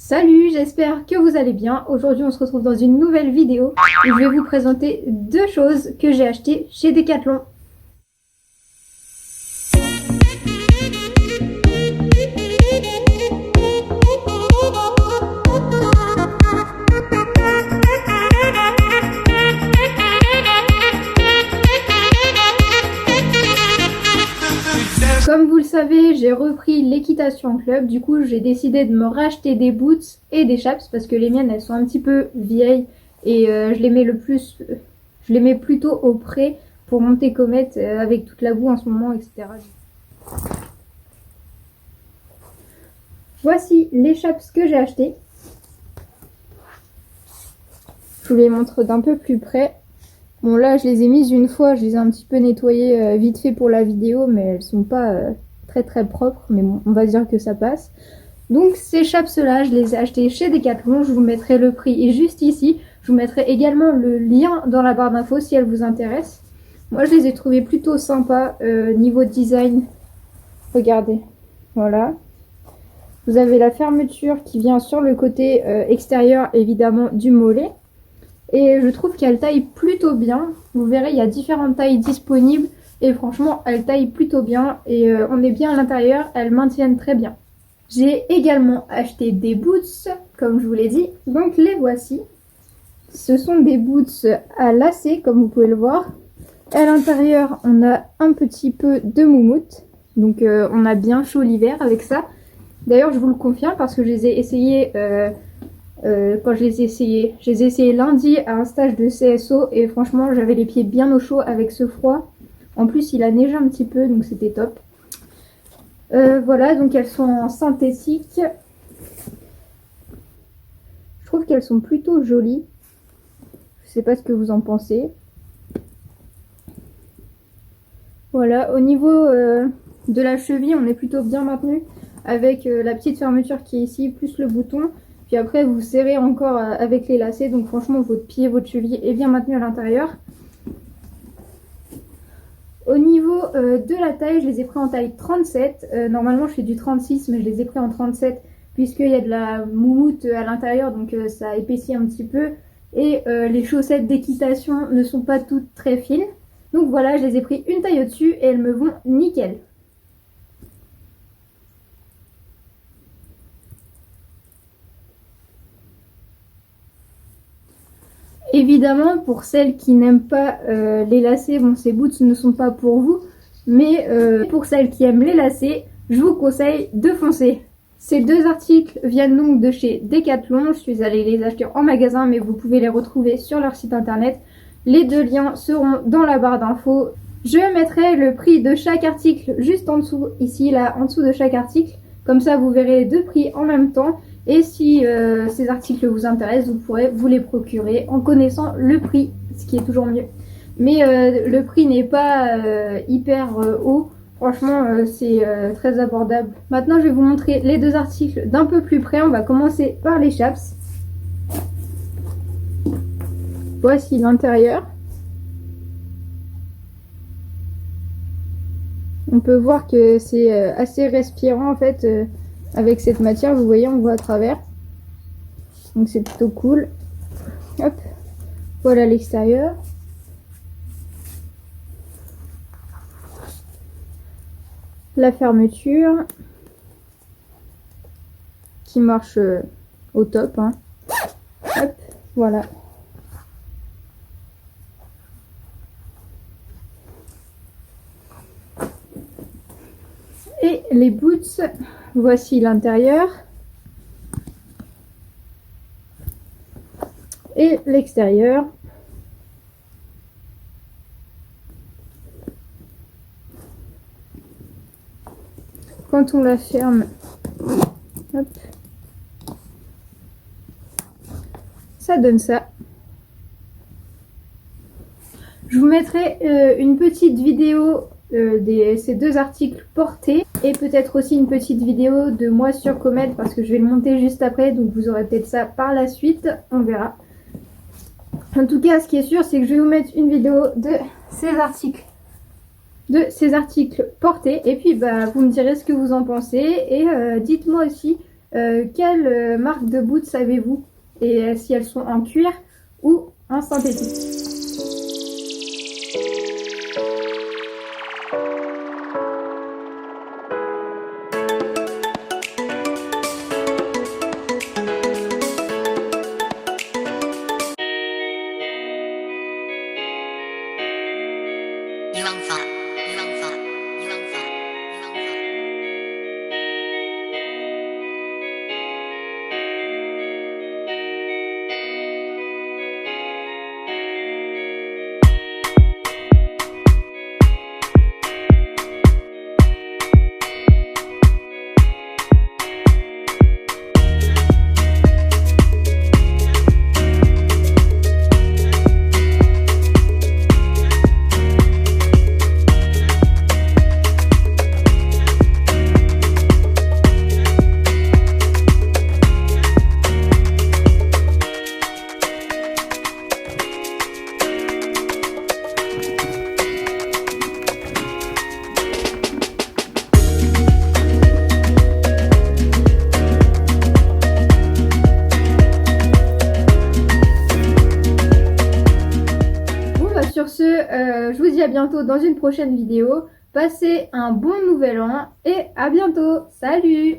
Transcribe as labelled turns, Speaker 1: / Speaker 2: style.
Speaker 1: Salut, j'espère que vous allez bien. Aujourd'hui, on se retrouve dans une nouvelle vidéo où je vais vous présenter deux choses que j'ai achetées chez Decathlon. Comme vous le savez, j'ai repris l'équitation club, du coup j'ai décidé de me racheter des boots et des chaps parce que les miennes elles sont un petit peu vieilles et je les mets plutôt au pré pour monter comète avec toute la boue en ce moment, etc. Voici les chaps que j'ai achetés. Je vous les montre d'un peu plus près. Bon là je les ai mises une fois, je les ai un petit peu nettoyées vite fait pour la vidéo, mais elles sont pas très propres, mais bon, on va dire que ça passe. Donc ces chaps là, je les ai achetés chez Decathlon, je vous mettrai le prix juste ici. Je vous mettrai également le lien dans la barre d'infos si elle vous intéresse. Moi je les ai trouvés plutôt sympas niveau design. Regardez, voilà. Vous avez la fermeture qui vient sur le côté extérieur évidemment du mollet. Et je trouve qu'elle taille plutôt bien. Vous verrez, il y a différentes tailles disponibles. Et franchement, elle taille plutôt bien. Et on est bien à l'intérieur. Elles maintiennent très bien. J'ai également acheté des boots, comme je vous l'ai dit. Donc les voici. Ce sont des boots à lacets, comme vous pouvez le voir. À l'intérieur, on a un petit peu de moumoute. Donc on a bien chaud l'hiver avec ça. D'ailleurs, je vous le confirme parce que je les ai essayés... quand je les ai essayés lundi à un stage de CSO et franchement j'avais les pieds bien au chaud avec ce froid. En plus il a neigé un petit peu donc c'était top. Voilà, donc elles sont en synthétique. Je trouve qu'elles sont plutôt jolies. Je sais pas ce que vous en pensez. Voilà, au niveau de la cheville on est plutôt bien maintenu avec la petite fermeture qui est ici plus le bouton. Puis après vous serrez encore avec les lacets, donc franchement votre pied, votre cheville est bien maintenu à l'intérieur. Au niveau de la taille, je les ai pris en taille 37. Normalement je fais du 36 mais je les ai pris en 37 puisqu'il y a de la moumoute à l'intérieur, donc ça épaissit un petit peu. Et les chaussettes d'équitation ne sont pas toutes très fines. Donc voilà, je les ai pris une taille au-dessus et elles me vont nickel. Évidemment, pour celles qui n'aiment pas les lacets, bon, ces boots ne sont pas pour vous. Mais pour celles qui aiment les lacets, je vous conseille de foncer. Ces deux articles viennent donc de chez Decathlon. Je suis allée les acheter en magasin, mais vous pouvez les retrouver sur leur site internet. Les deux liens seront dans la barre d'infos. Je mettrai le prix de chaque article juste en dessous, ici, là, en dessous de chaque article. Comme ça, vous verrez les deux prix en même temps. Et si ces articles vous intéressent, vous pourrez vous les procurer en connaissant le prix, ce qui est toujours mieux. Mais le prix n'est pas hyper haut. Franchement, c'est très abordable. Maintenant, je vais vous montrer les deux articles d'un peu plus près. On va commencer par les chaps. Voici l'intérieur. On peut voir que c'est assez respirant en fait avec cette matière. Vous voyez, on voit à travers. Donc c'est plutôt cool. Hop. Voilà l'extérieur. La fermeture qui marche au top. Hein. Hop. Voilà. Et les boots, voici l'intérieur et l'extérieur. Quand on la ferme, hop, ça donne ça. Je vous mettrai une petite vidéo ces deux articles portés et peut-être aussi une petite vidéo de moi sur Comet parce que je vais le monter juste après, donc vous aurez peut-être ça par la suite, on verra. En tout cas, ce qui est sûr, c'est que je vais vous mettre une vidéo de ces articles portés et puis bah vous me direz ce que vous en pensez et dites-moi aussi Quelle marque de boots savez-vous? Et si elles sont en cuir ou en synthétique? Sur ce, je vous dis à bientôt dans une prochaine vidéo. Passez un bon nouvel an et à bientôt. Salut!